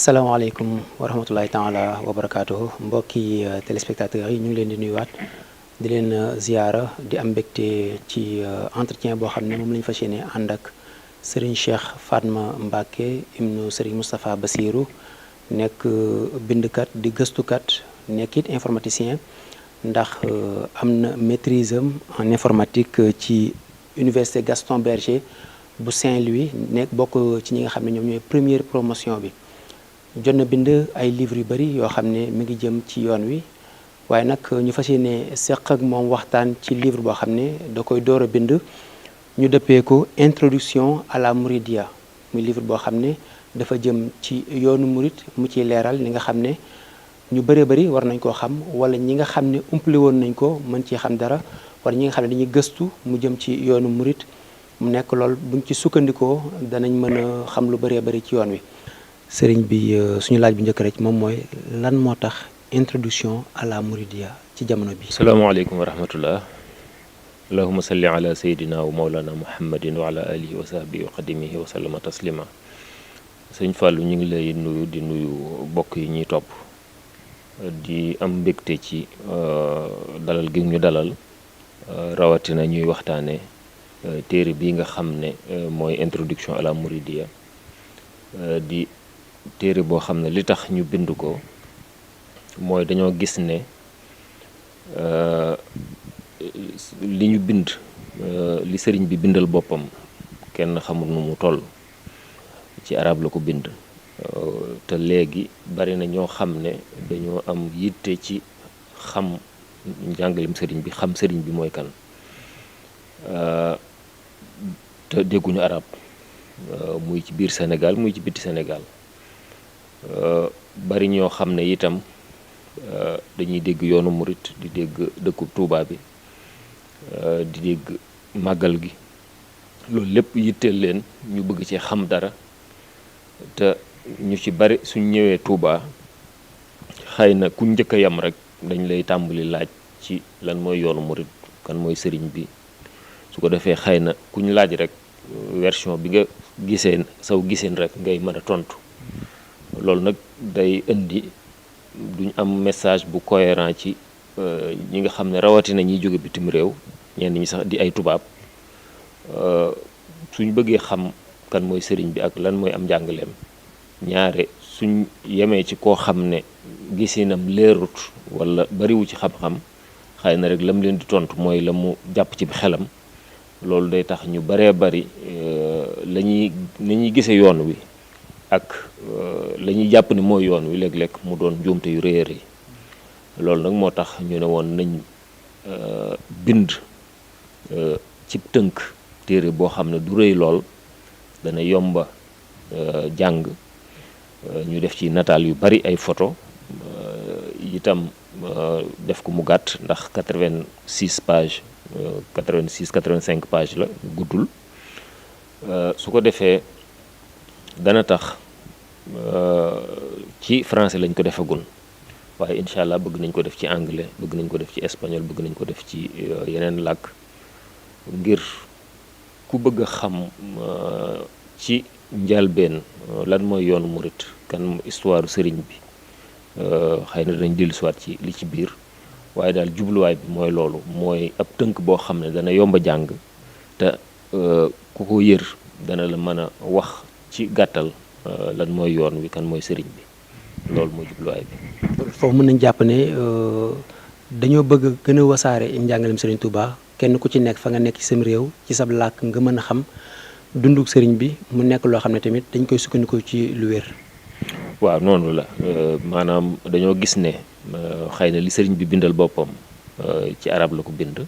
asalaamaaleykum wa rahmatulahi taala wa barakaatuhu mbokki téléspectateurs yi ñu ngi leen di nuyuwaat di leen ziyaara di am mbégte ci entretien boo xam ne moom la ñu fas yéene ànd ak Serigne Cheikh Fatma Mbacké ibnu Serigne Moustapha Bassirou nekk bindkat di gëstukat nekk it informaticien ndax am na maîtrise am en informatique ci université Gaston Berger bu Saint-Louis nekk bokk ci ñi nga xam ne ñoom ñooy première promotion bi. jot na bind ay livres yu bari yoo xam ne mi ngi jëm ci yoon wi waaye nag ñu fas yéene seq ak moom waxtaan ci livre boo xam ne da koy door a bind ñu dëppee ko introduction à la Mouridia muy livre boo xam ne dafa jëm ci yoonu murit mu ciy leeral li nga xam ne ñu bëree bëri war nañ koo xam wala ñi nga xam ne umpale woon nañ ko mën ci xam dara wala ñi nga xam ne dañuy gëstu mu jëm ci yoonu murit mu nekk lool buñ ci sukkandikoo danañ mën a xam lu bëree bëri ci yoon wi. sëriñ bi suñu laaj bu njëkk rek moom mooy lan moo tax introduction à la Mouridia ci jamono bi. salaamaaleykum wa rahmatullah allahuma salli ala sayidina wa maulana muhammadin wa ala alihi wa sahbihi wa qadimihi wa sallama taslima sëñ Fallou ñu ngi lay nuyu di nuyu bokk yi ñuy topp di am mbégte ci dalal gi ñu dalal rawatina ñuy waxtaane téere bi nga xam ne mooy introduction à la Mouridia di téere boo xam ne li tax ñu bind ko mooy dañoo gis ne li ñu bind li sëriñ bi bindal boppam kenn xamul nu mu toll ci arab la ko bind te léegi bari na ñoo xam ne dañoo am yitte ci xam njàngalem sëriñ bi xam sëriñ bi mooy kan te dégguñu arab muy ci biir Sénégal muy ci biti Sénégal bari ñoo xam ne itam dañuy dégg yoonu murit di dégg dëkku Tuubaa bi di dégg màggal gi loolu lépp yitteel leen ñu bëgg ci xam dara te ñu ci bari suñ ñëwee Tuubaa xëy na ku njëkk a yam rek dañ lay tàmbali laaj ci lan mooy yoonu murit kan mooy sëriñ bi su ko defee xëy na kuñ laaj rek version bi nga giseen saw giseen rek ngay mën a tontu loolu nag day indi duñ am message bu cohérent ci ñi nga xam ne rawatina ñiy jóge bitim réew ñenn ñi sax di ay tubaab suñ bëggee xam kan mooy sëriñ bi ak lan mooy am njàngaleem ñaare suñ yemee ci koo xam ne gisinam leerut wala bariwu ci xam-xam xëy na rek lam leen di tontu mooy la mu jàpp ci xelam loolu day tax ñu baree bari ni ñuy gisee yoon wi ak la ñuy jàpp ni mooy yoon wi léeg-léeg mu doon njuumte yu rëy a rëy loolu nag moo tax ñu ne woon nañ bind ci tënk téere boo xam ne du rëy lool dana yomba jàng ñu def ci nataal yu bari ay photo itam def ko mu gàtt ndax 86 pages 85 pages la guddul su ko defee dana tax ci français lañ ko defagun waaye incha allah bëgg nañ ko def ci anglais bëgg nañ ko def ci espagnol bëgg nañ ko def ci yeneen làkk ngir ku bëgg a xam ci njalbeen lan mooy yoonu murit kan histoire sëriñ bi xëy na danañ dellusiwaat ci li ci biir waaye daal jubluwaay bi mooy loolu mooy ab tënk boo xam ne dana yomb a jàng te ku ko yër dana la mën a wax ci gàttal lan mooy yoon wi kan mooy sëriñ bi loolu mooy jubluwaay bi. foofu mën nañ jàpp ne dañoo bëgg gën a wasaare njàngalem sëriñ Touba kenn ku ci nekk fa nga nekk ci sam réew ci sab làkk nga mën a xam dunduk sëriñ bi mu nekk loo xam ne tamit dañ koy sukkandikoo ci lu wér. waaw noonu la maanaam dañoo gis ne xëy na li sëriñ bi bindal boppam ci arab la ko bind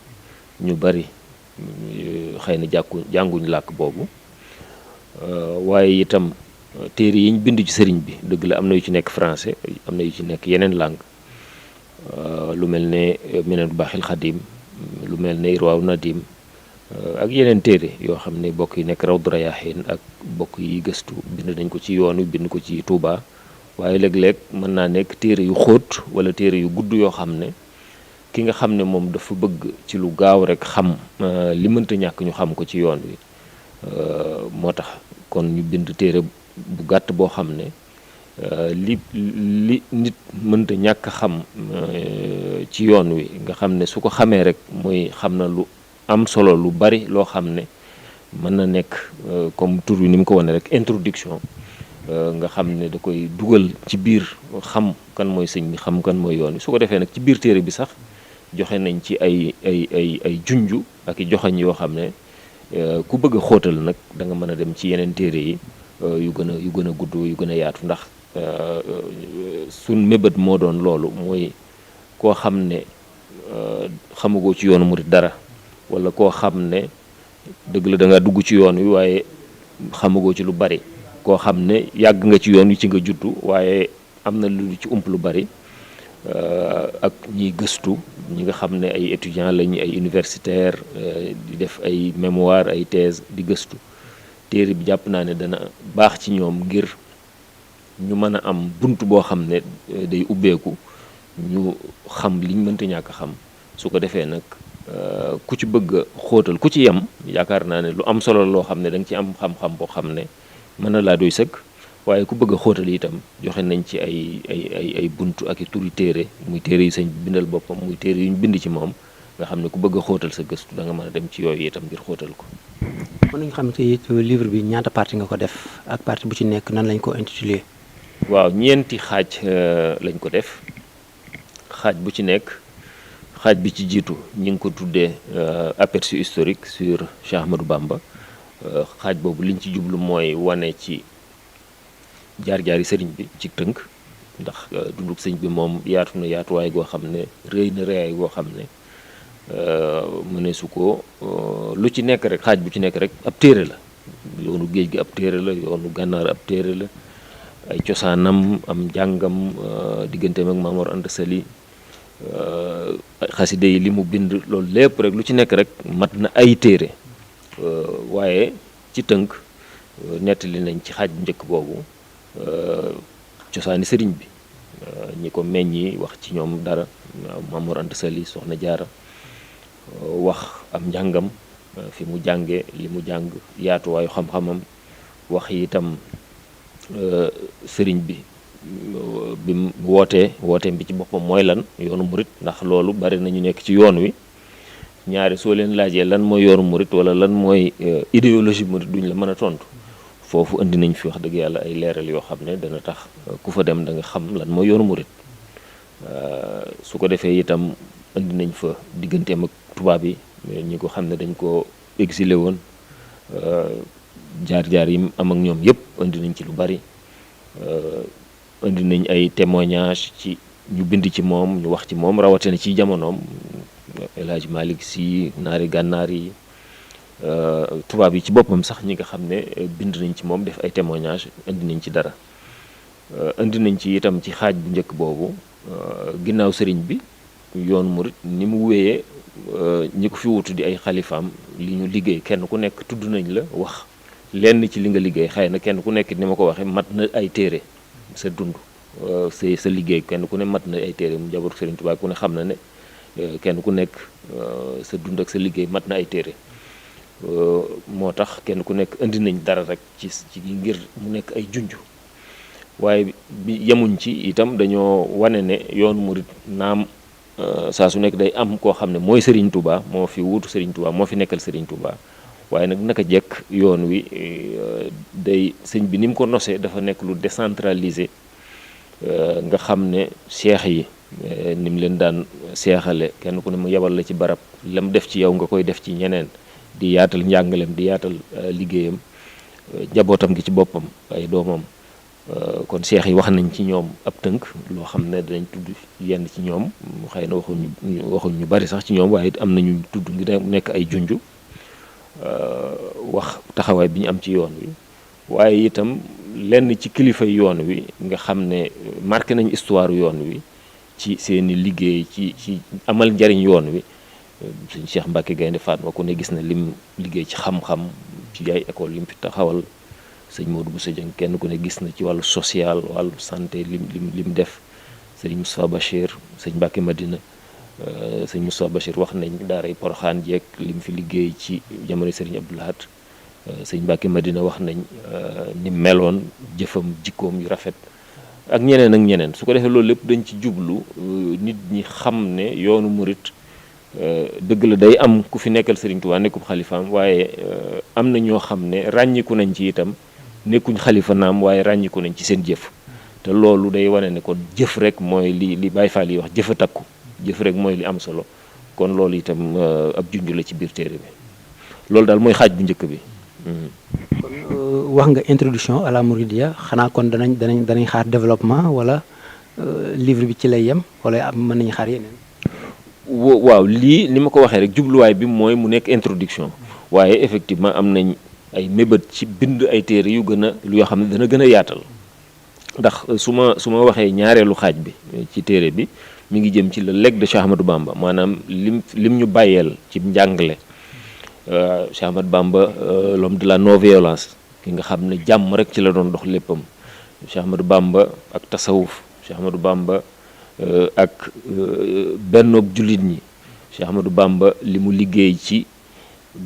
ñu bari xëy na jànguñ làkk boobu waaye itam téere yi ñu bind ci sëriñ bi dëgg la am na yu ci nekk français am na yu ci nekk yeneen langue lu mel ne Minanul Baaxil Xadim lu mel ne Irwaaw Nadim ak yeneen téere yoo xam ne bokk yi nekk Rawdu Rayaahiin ak bokk yi gëstu bind nañ ko ci yoon wi bind ko ci Touba waaye léeg-léeg mën naa nekk téere yu xóot wala téere yu gudd yoo xam ne ki nga xam ne moom dafa bëgg ci lu gaaw rek xam li mënta ñàkk ñu xam ko ci yoon wi moo tax kon ñu bind téere bu gàtt boo xam ne li nit mënta ñàkk xam ci yoon wi nga xam ne su ko xamee rek mooy xam na lu am solo lu bari loo xam ne mën na nekk comme tur wi ni mu ko wane rek introduction nga xam ne da koy dugal ci biir xam kan mooy sëñ bi xam kan mooy yoon wi su ko defee nag ci biir téere bi sax joxe nañ ci ay junju ak i joxañ yoo xam ne ku bëgg a xóotal nag da nga mën a dem ci yeneen téere yi yu gën a gudd yu gën a yaatu ndax suñ mébét moo doon loolu mooy koo xam ne xamugoo ci yoonu murit dara wala koo xam ne dëgg la da nga dugg ci yoon wi waaye xamugoo ci lu bari koo xam ne yàgg nga ci yoon wi ci nga juddu waaye am na lu ci ump lu bari ak ñiy gëstu ñi nga xam ne ay étudiants lañu ay universitaire di def ay mémoire ay thèse di gëstu téere bi jàpp naa ne dana baax ci ñoom ngir ñu mën a am bunt boo xam ne day ubbeeku ñu xam liñ mënta ñàkk xam su ko defee nag ku ci bëgg a xóotal ku ci yem yaakaar naa ne lu am solo loo xam ne da nga ci am xam-xam boo xam ne mën na laa doy sëkk waaye ku bëgg a xóotal itam joxe nañ ci ay buntu ak i turi téere muy téere yu sëñ bi bindal boppam muy téere yu ñu bind ci moom nga xam ne ku bëgg a xóotal sa gëstu da nga mën a dem ci yooyu itam ngir xóotal ko. mën nañu xam ci livre bi ñaata partie nga ko def ak partie bu ci nekk nan lañ ko intitulé. waaw ñeenti xaaj lañ ko def xaaj bu ci nekk xaaj bi ci jiitu ñi ngi ko tuddee aperçu historique sur Cheikh Ahmadou Bamba xaaj boobu liñ ci jublu mooy wane ci jaar-jaari sëriñ bi ci tënk ndax dunduk sëñ bi moom yaatu na yaatuwaay goo xam ne rëy na rëyaay goo xam ne mëne su ko lu ci nekk rek xaaj bu ci nekk rek ab téere la yoonu géej gi ab téere la yoonu gànnaar ab téere la ay cosaanam am njàngam digganteem ak Maam Mor Anta Sali xaside yi li mu bind loolu lépp rek lu ci nekk rek mat na ay téere waaye ci tënk nettali nañ ci xaaj bu njëkk boobu cosaani sëriñ bi ñi ko meññi wax ci ñoom dara Maam Mor Anta Sali Soxna Jaara wax am njàngam fi mu jànge li mu jàng yaatuwaayu xam-xamam wax itam sëriñ bi bi mu wooteem bi ci boppam mooy lan yoonu murit ndax loolu bari nañu nekk ci yoon wi ñaari soo leen laajee lan mooy yoonu murit wala lan mooy idéologie murit duñ la mën a tontu foofu indi nañ fi wax dëgg yàlla ay leeral yoo xam ne dana tax ku fa dem da nga xam lan mooy yoonu murit su ko defee itam indi nañ fa digganteem ak tubaab yi ñi ko xam ne dañ ko exilé woon jaar-jaar yi am ak ñoom yëpp indi nañ ci lu bari indi nañ ay témoignage ci ñu bind ci moom ñu wax ci moom rawatina ci jamonoom El Hadj Malick Sy naari gànnaar yi tubaab yi ci boppam sax ñi nga xam ne bind nañ ci moom def ay témoignage indi nañ ci dara indi nañ ci itam ci xaaj bu njëkk boobu ginnaaw sëriñ bi yoonu murit ni mu wéyee ñi ko fi wutu di ay xalifaam li ñu liggéey kenn ku nekk tudd nañ la wax lenn ci li nga liggéey xëy na kenn ku nekk ni ma ko waxee mat na ay téere sa dund sa liggéey kenn ku ne mat na ay téere mu njabootu Sëriñ Tuubaa ku ne xam na ne kenn ku nekk sa dund ak sa liggéey mat na ay téere moo tax kenn ku nekk indi nañ dara rek ci ngir mu nekk ay junj waaye bi yemuñ ci itam dañoo wane ne yoonu murit naam saa su nekk day am koo xam ne mooy Serigne Touba moo fi wuutu Serigne Touba moo fi nekkal Serigne Touba waaye nag naka jekk yoon wi day sëñ bi ni mu ko nosee dafa nekk lu décentralisé nga xam ne seex yi ni mu leen daan seexale kenn ku ne mu yebal la ci barab lam def ci yow nga koy def ci ñeneen di yaatal njàngaleem di yaatal liggéeyam jabootam gi ci boppam ay doomam kon seex yi wax nañ ci ñoom ab tënk loo xam ne danañ tudd yenn ci ñoom xëy na waxuñ ñu bari sax ci ñoom waaye am nañu tudd ngi nekk ay junju wax taxawaay bi ñu am ci yoon wi waaye itam lenn ci kilifa yoon wi nga xam ne marqué nañ histoire yoon wi ci seeni liggéey ci amal njariñ yoon wi sëñ Cheikh Mbacke Gaynde Fatma ku ne gis na lim liggéey ci xam-xam ci ay école lim fi taxawal sëñ Modou Bousso Dieng kenn ku ne gis na ci wàllu social wàllu santé lim def sëñ Moustapha Bachir sëñ Mbacke Madina sëñ Moustapha Bachir wax nañ daaray Poroxaan jeeg lim fi liggéey ci jamono sëriñ Abdou Lahad sëñ Mbacke Madina wax nañ ni meloon jëfam jikkoom yu rafet ak ñeneen su ko defee loolu lépp dañ ci jublu nit ñi xam ne yoonu murit dëgg la day am ku fi nekkal Serigne Touba nekkub xalifaam waaye am na ñoo xam ne ràññiku nañ ci itam nekkuñ xalifa naam waaye ràññiku nañ ci seen jëf te loolu day wane ne kon jëf rek mooy li Baye Fall yi wax jëf a takku jëf rek mooy li am solo kon loolu itam ab junj la ci biir téere bi loolu daal mooy xaaj bu njëkk bi. kon wax nga introduction à la Mouridiya xanaa kon danañ xaar développement wala livre bi ci lay yem wala mën nañu xaar yeneen. waaw lii ni ma ko waxee rek jubluwaay bi mooy mu nekk introduction waaye effectivement am nañ ay mébét ci bind ay téere yu gën a yoo xam ne dana gën a yaatal ndax su ma waxee ñaareelu xaaj bi ci téere bi mi ngi jëm ci le legs de Cheikh Ahmadou Bamba maanaam lim ñu bàyyeel ci njàngale. Cheikh Ahmadou Bamba l'homme de la non violence ki nga xam ne jàmm rek ci la doon dox léppam Cheikh Ahmadou Bamba ak tasawuf Cheikh Ahmadou Bamba ak bennoog jullit ñi Cheikh Ahmadou Bamba li mu liggéey ci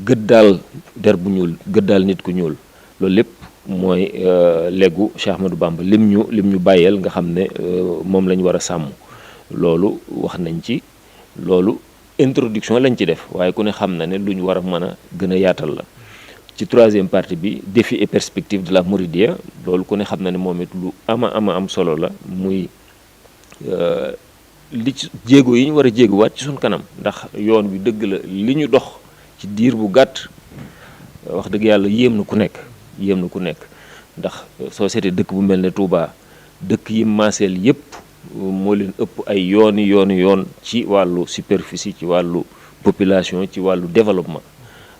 gëddaal der bu ñuul gëddaal nit ku ñuul loolu lépp mooy legu Cheikh Ahmadou Bamba lim ñu bàyyeel nga xam ne moom lañ war a sàmm loolu wax nañ ci loolu introduction lañ ci def waaye ku ne xam na ne lu ñu war a mën a gën a yaatal la ci troisième partie bi défi et perspective de la Mouridiya loolu ku ne xam na ne moom it lu am solo la muy li ci jéego yi ñu war a jéeguwaat ci suñ kanam ndax yoon wi dëgg la li ñu dox ci diir bu gàtt wax dëgg yàlla yéem na ku nekk ndax société dëkk bu mel ne Touba dëkk yi maaseel yépp moo leen ëpp ay yoon ci wàllu superficie ci wàllu population ci wàllu développement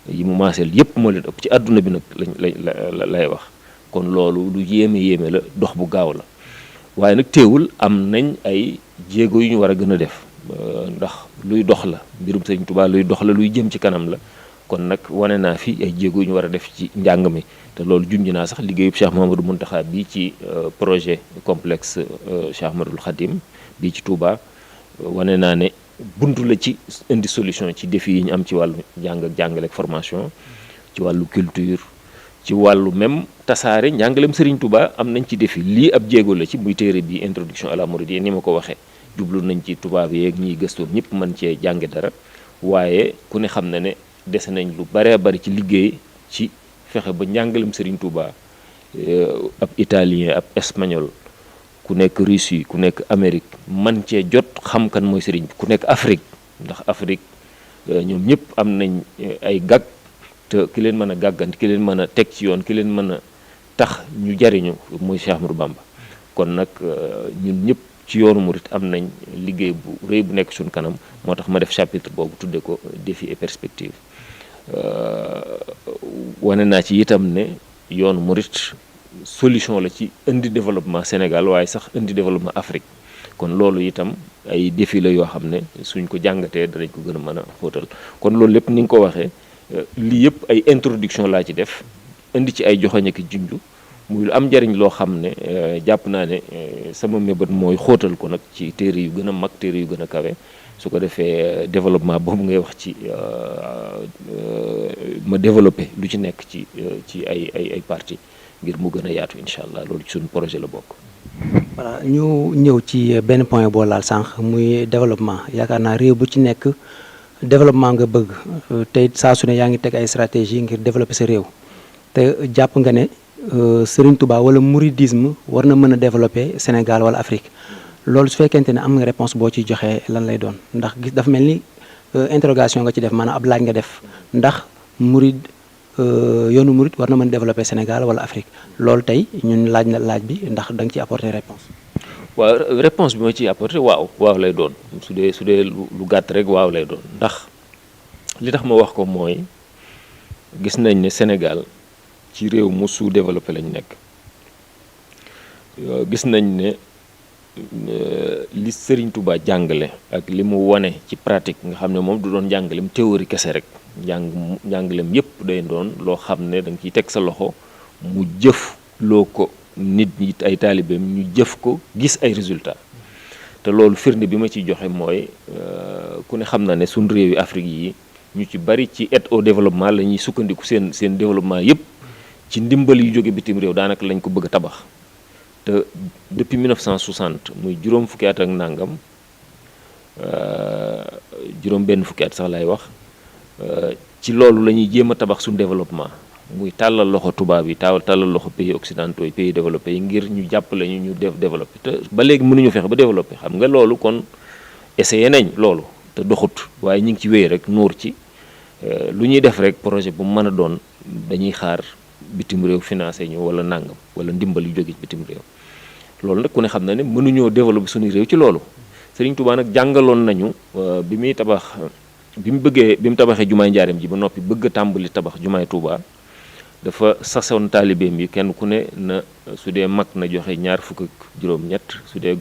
yi mu maaseel yépp moo leen ëpp ci àdduna bi nag lay wax kon loolu lu yéeme la dox bu gaaw la waaye nag teewul am nañ ay jéego yu ñu war a gën a def ndax luy dox la mbirum Sëriñ Tuubaa luy dox la luy jëm ci kanam la kon nag wane naa fi ay jéego yu ñu war a def ci njàng mi te loolu junj naa sax liggéeyub Cheikh Mouhamadou Mountakha bii ci projet complexe Cheikh Ahmadoul Khadim bii ci Touba wane naa ne buntu la ci indi solution ci défi yi ñu am ci wàllu jàng ak jàngale ak formation ci wàllu culture ci wàllu même tasaare njàngaleem Serigne Touba am nañ ci défi lii ab jéego la ci muy téere bi introduction à la Mouridiyya ni ma ko waxee jublu nañ ci tubaab yeeg ñiy gëstoon ñëpp mën cee jànge dara waaye ku ne xam na ne dese nañ lu baree bari ci liggéey ci fexe ba njàngalem Serigne Touba ab italien ab espagnol ku nekk Russie ku nekk Amérique man cee jot xam kan mooy Serigne bi ku nekk Afrique ndax Afrique ñoom ñëpp am nañ ay gàgg te ki leen mën a gàggante ki leen mën a teg ci yoon ki leen mën a tax ñu jariñu mooy Cheikh Ahmadou Bamba kon nag ñun ñëpp ci yoonu murit am nañ liggéey bu rëy bu nekk suñ kanam moo tax ma def chapitre boobu tudde ko défi et perspective wane naa ci itam ne yoonu murit solution la ci indi développement Sénégal waaye sax indi développement Afrique kon loolu itam ay défi la yoo xam ne suñ ko jàngatee danañ ko gën a mën a xóotal kon loolu lépp ni nga ko waxee lii yëpp ay introduction laa ci def indi ci ay joxoñ ak junju muy lu am njariñ loo xam ne jàpp naa ne sama mébét mooy xóotal ko nag ci téere yu gën a mag téere yu gën a kawe su ko defee développement boobu ngay wax ci ma développé lu ci nekk ci ay partie ngir mu gën a yaatu incha allah loolu ci suñu projet la bokk. voilà ñu ñëw ci benn point boo laal sànq muy développement yaakaar naa réew bu ci nekk développement nga bëgg tey saa su ne yaa ngi teg ay stratégie ngir développer sa réew te jàpp nga ne Serigne Touba wala mouridisme war na mën a développer Sénégal wala Afrique loolu su fekkente ne am nga réponse boo ciy joxee lan lay doon ndax gis dafa mel ni interrogation nga ci def maanaam ab laaj nga def ndax yoonu murid war na mën a développer Sénégal wala Afrique loolu tey ñun laaj na laaj bi ndax da nga ciy apporter réponse waaw réponse bi ma ciy apporter waaw lay doon su dee lu gàtt rek waaw lay doon ndax li tax ma wax ko mooy gis nañ ne Sénégal ci réew mu sous-développé lañ nekk gis nañ ne li Serigne Touba jàngale ak li mu wone ci pratique nga xam ne moom du doon njàngalem théorie kese rek njàngalem yépp day doon loo xam ne da nga ciy teg sa loxo mu jëf loo ko nit ñi ay taalibeem ñu jëf ko gis ay résultats te loolu firnde bi ma ciy joxe mooy ku ne xam na ne suñ réew yi Afrique yi ñu ci bari ci aide au développement la ñuy sukkandiku seen développement yépp ci ndimbal yu jóge bitim réew daanaka lañ ko bëgg a tabax te depuis 1960 muy juróom fukki at ak nangam juróom benn fukki at sax lay wax ci loolu la ñuy jéem a tabax suñu développement muy tàllal loxo tubaab yi tàllal loxo pays occidentaux yi pays développés yi ngir ñu jàppale ñu développé te ba léegi mënuñu fexe ba développé xam nga loolu kon essayé nañ loolu te doxut waaye ñu ngi ci wéy rek nuur ci lu ñuy def rek projet bu mën a doon dañuy xaar bitim réew financé ñu wala nàngam wala ndimbal yu jóge ci bitim réew loolu nag ku ne xam na ne mënuñoo développé suñu réew ci loolu Serigne Touba nag jàngaloon nañu bi muy tabaxee jumaay njaareem ji ba noppi bëgg a tàmbali tabax jumaay Touba dafa sasoon taalibeem yi kenn ku ne na su dee mag na joxe ñaar fukk ak juróom-ñett su dee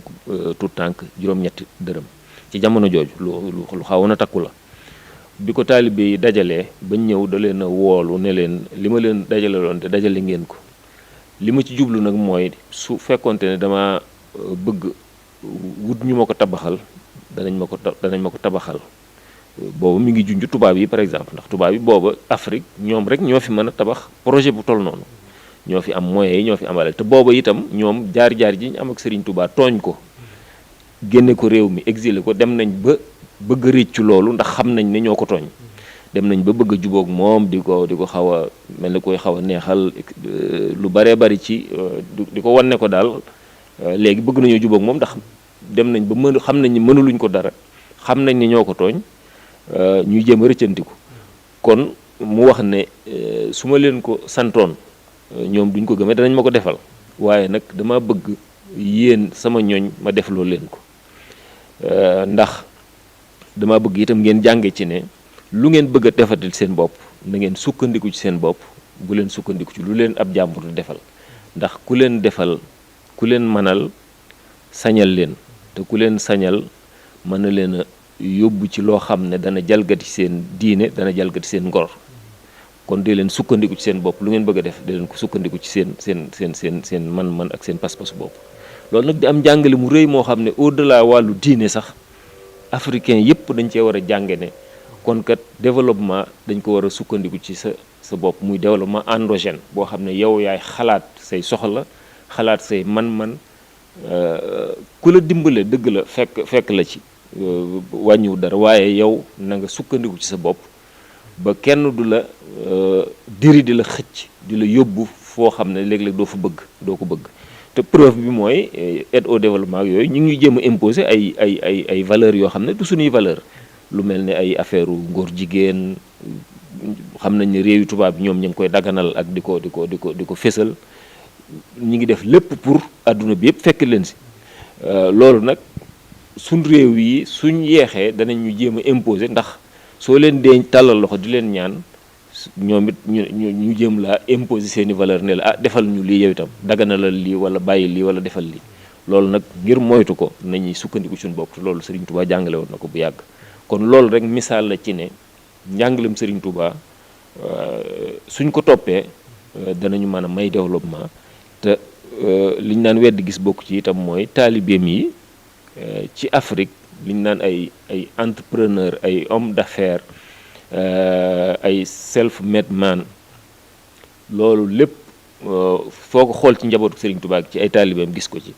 tout tànk juróom-ñetti dërëm ci jamono jooju lu xawoon a takku la bi ko taalibe yi dajalee bañ ñëw da leen a woolu ne leen li ma leen dajale loon te dajale ngeen ko li ma ci jublu nag mooy su fekkonte ne dama bëgg wut ñu ma ko tabaxal danañ ma ko tabaxal boobu mi ngi junj tubaab yi par exemple ndax tubaab yi booba Afrique ñoom rek ñoo fi mën a tabax projet bu toll noonu ñoo fi am moyens yi ñoo fi am alal te booba itam ñoom jaar-jaar ji ñu am ak Serigne Touba tooñ ko génne ko réew mi exilé ko dem nañ ba bëgg a réccu loolu ndax xam nañ ne ñoo ko tooñ dem nañ ba bëgg a jubóog moom di ko xaw a mel ni koy xaw a neexal lu baree bari ci di ko wan ne ko daal léegi bëgg nañoo jubóog moom ndax dem nañ ba xam nañ ni mënuluñ ko dara xam nañ ni ñoo ko tooñ ñuy jéem a rëccantiku kon mu wax ne su ma leen ko santoon ñoom duñ ko gëmee danañ ma ko defal waaye nag dama bëgg yéen sama ñooñ ma def loo leen ko ndax dama bëgg itam ngeen jànge ci ne lu ngeen bëgg a defatil seen bopp na ngeen sukkandiku ci seen bopp bu leen sukkandiku ci lu leen ab jàmbur defal ndax ku leen defal ku leen mënal sañal leen te ku leen sañal mën na leen a yóbbu ci loo xam ne dana jalgati seen diine dana jalgati seen ngor kon dee leen sukkandiku ci seen bopp lu ngeen bëgg a def dee leen ko sukkandiku ci seen man-man ak seen pas-pas bopp loolu nag di am njàngale mu rëy moo xam ne au-delà wàllu diine sax africain yépp dañ cee war a jànge ne kon kat développement dañ ko war a sukkandiku ci sa bopp muy développement endogène boo xam ne yow yaay xalaat say soxla xalaat say man-man ku la dimbale dëgg la fekk la ci wàññiwu dara waaye yow na nga sukkandiku ci sa bopp ba kenn du la diri di la xëcc di la yóbbu foo xam ne léeg-léeg doo ko bëgg te preuve bi mooy aide au développement yooyu ñu ngi jéem a imposer ay valeurs yoo xam ne du suñuy valeur lu mel ne ay affaire ngóor jigéen xam nañ ne réewi tubaab bi ñoom ñu ngi koy daganal ak di ko fésal ñu ngi def lépp pour adduna bi yëpp fekk leen si loolu nag suñ réew yi suñ yeexee danañ ñu jéem a imposer ndax soo leen dee tàllal loxo di leen ñaan ñoom it ñu jéem laa imposer seeni valeur ne la defal ñu lii yow itam daganalal lii wala bàyyi lii wala defal lii loolu nag ngir moytu ko nañuy sukkandiku suñu bopp te loolu Serigne Touba jàngale woon na ko bu yàgg kon loolu rek misaal la ci ne njàngalem Serigne Touba suñ ko toppee danañu mën a may développement te liñ naan wedd gis bokk ci itam mooy taalibeem yi ci Afrique liñ naan ay entrepreneur ay homme d'affaires ay self-made man loolu lépp foo ko xool ci njabootu Serigne Touba ci ay taalibeem gis ko ci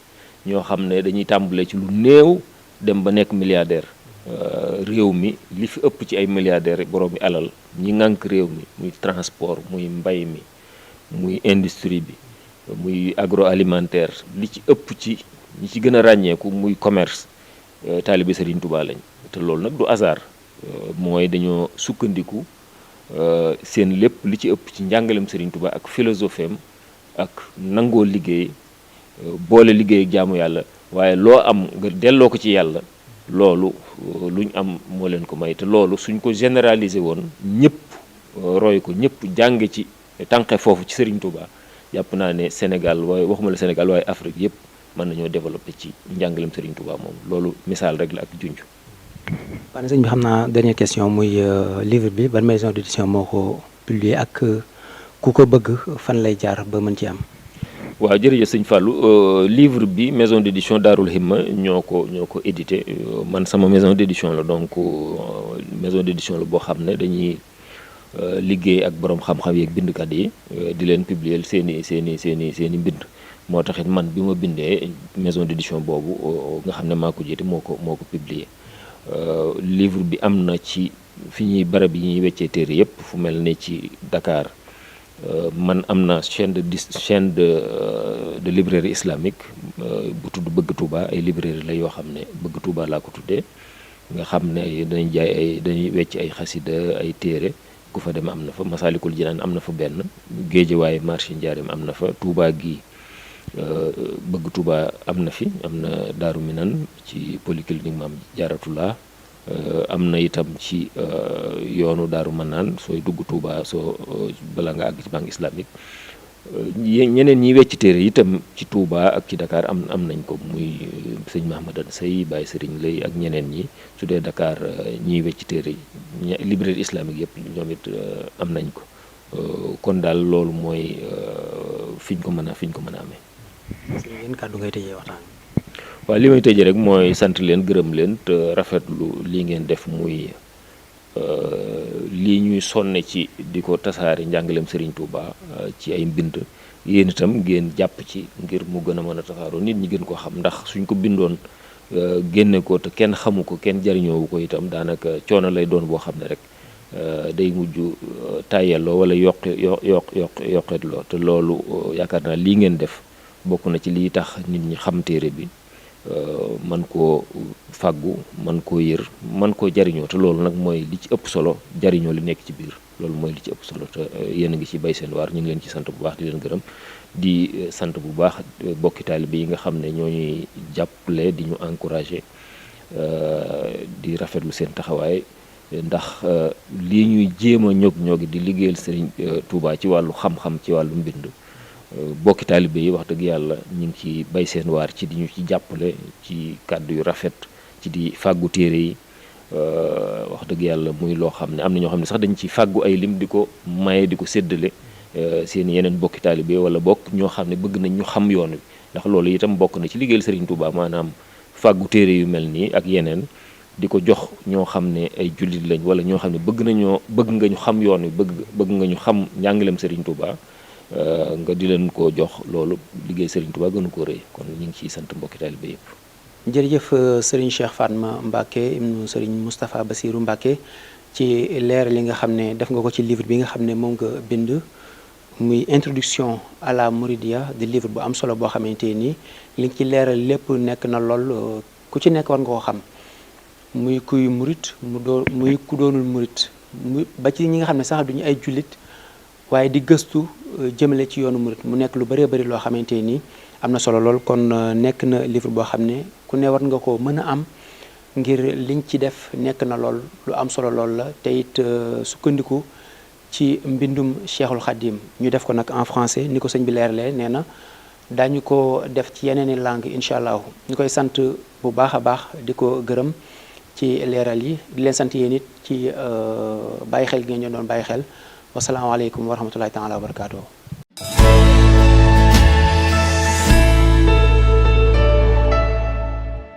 ñoo xam ne dañuy tàmbalee ci lu néew dem ba nekk milliardaire réew mi li fi ëpp ci ay milliardaires borom mi alal ñi ŋànk réew mi muy transport muy mbay mi muy industrie bi muy agroalimentaire li ci ëpp ci ñi ci gën a ràññeeku muy commerce taalibe Serigne Touba lañ te loolu nag du hasard mooy dañoo sukkandiku seen lépp li ci ëpp ci njàngalem Serigne Touba ak philosophie am ak nangoo liggéey boole liggéey ak jaamu yàlla waaye loo am nga delloo ko ci yàlla loolu luñ am moo leen ko may te loolu suñ ko généraliser woon ñëpp roy ko ñëpp jànge ci tànqe foofu ci Serigne Touba jàpp naa ne Sénégal waaye waxuma la Sénégal waaye Afrique yëpp mën nañoo développer ci njàngalem Serigne Touba moom loolu misaal rek la ak junj. Pane sëñ bi xam naa dernière question muy livre bi ban maison d'édition moo ko publier ak ku ko bëgg fan lay jaar ba mën ci am. waaw jërëjëf sëñ Fallou livre bi maison d'édition Daarul Himma ñoo ko édité man sama maison d'édition la donc maison d'édition la boo xam ne dañuy liggéey ak borom xam-xam yeeg bindkat yi di leen publier seeni mbind moo taxit man bi ma bindee maison d'édition boobu nga xam ne maa ko jiite moo ko publier. Livre bi am na ci fi ñuy barab yi ñuy weccee téere yëpp fu mel ne ci Dakar man am na chaîne de librairie islamique bu tudd Bëgg Touba, ay librairie la yoo xam ne Bëgg Touba laa ko tuddee, nga xam ne dañuy jaay dañuy wecc ay xasida, ay téere. Ku fa dem am na fa. Masalikul Jinaan am na fa benn, Géejawaay marché Njaareem am na fa, Touba gi Bëgg Touba am na fi, am na Daaru Minan ci polyclinique Maam Jaaratullah, am na itam ci yoonu Daaru Manaan sooy dugg Touba bala nga àgg ci banque islamique. Ñeneen ñi wecc téere itam ci Touba ak ci Dakar am nañ ko, muy sëñ Mahamadan Sey, Baye Sëriñ Lay ak ñeneen ñi. su dee Dakar ñiy wecc téere librairie islamique yëpp ñoom it am nañ ko. kon daal loolu mooy fiñ ko mën a amee. yéen kàddu ngay tëjee waxtaan. waaw li may tëjee rek mooy sant leen, gërëm leen te rafetlu lii ngeen def, muy lii ñuy sonne ci di ko tasaare njàngaleem Serigne Touba ci ay mbind. Yéen itam ngeen jàpp ci ngir mu gën a mën a tasaaroo, nit ñi gën ko xam, ndax suñ ko bindoon génne ko te kenn xamu ko, kenn jariñoowu ko itam, daanaka coono lay doon boo xam ne rek day mujj tàyyelloo wala yokkeetloo. te loolu yaakaar naa lii ngeen def bokk na ci lii tax nit ñi xam téere bi, man koo fàggu, man koo yër, man koo jariñoo. te loolu nag mooy li ci ëpp solo, jariñoo li nekk ci biir, loolu mooy li ci ëpp solo. te yéen a ngi ci bay seen waar, ñu ngi leen ci sant bu baax, di leen gërëm, di sant bu baax bokki taalibe yi nga xam ne ñoo ñuy jàppale, di ñu encouragé, di rafetlu seen taxawaay, ndax lii ñuy jéem a ñog di liggéeyal Serigne Touba ci wàllu xam-xam, ci wàllu mbind. Bokki taalibe yi wax dëgg yàlla ñu ngi ci bay seen waar ci di ñu ci jàppale ci kàddu yu rafet, ci di fàggu téere yi. Wax dëgg yàlla muy loo xam ne am na ñoo xam ne sax dañ ci fàggu ay lim di ko maye, di ko séddale seen yeneen bokki taalibe wala bokk ñoo xam ne bëgg nañ ñu xam yoon wi. ndax loolu itam bokk na ci liggéeyal Serigne Touba, maanaam fàggu téere yu mel nii ak yeneen di ko jox ñoo xam ne ay jullit lañ, wala ñoo xam ne bëgg nga ñu xam yoon wi, bëgg nga ñu xam njàngaleem Serigne Touba. Nga di leen ko jox, loolu liggéey Serigne Touba gënu ko rëy. kon ñu ngi ciy sant mbokki taalibe yëpp. jërëjëf Serigne Cheikh Fatma Mbacké ibnu Serigne Moustapha Bassirou Mbacké ci leer li nga xam ne def nga ko ci livre bi nga xam ne moom nga bind, muy introduction à la Mouridia, di livre bu am solo boo xamante ni li ci leeral lépp nekk na lool, ku ci nekk war nga koo xam, muy kuy murit muy ku doonul murit, ba ci ñi nga xam ne sax duñu ay jullit waaye di gëstu jëmale ci yoonu murit, mu nekk lu bëree bëri loo xamante ni am na solo lool. kon nekk na livre boo xam ne ku ne war nga ko mën a am, ngir liñ ci def nekk na lool lu am solo lool la. te it sukkandiku ci mbindum Cheikhul Khadim, ñu def ko nag en français ni ko sëñ bi leeralee, nee na daañu ko def ci yeneen i langue incha allah. ñu koy sant bu baax a baax, di ko gërëm ci leeral yi, di leen sant yéen it ci bàyyi xel gi ngeen doon bàyyi xel. wasalaamaaleykum wa rahmatullahi taala wa barakaatuh.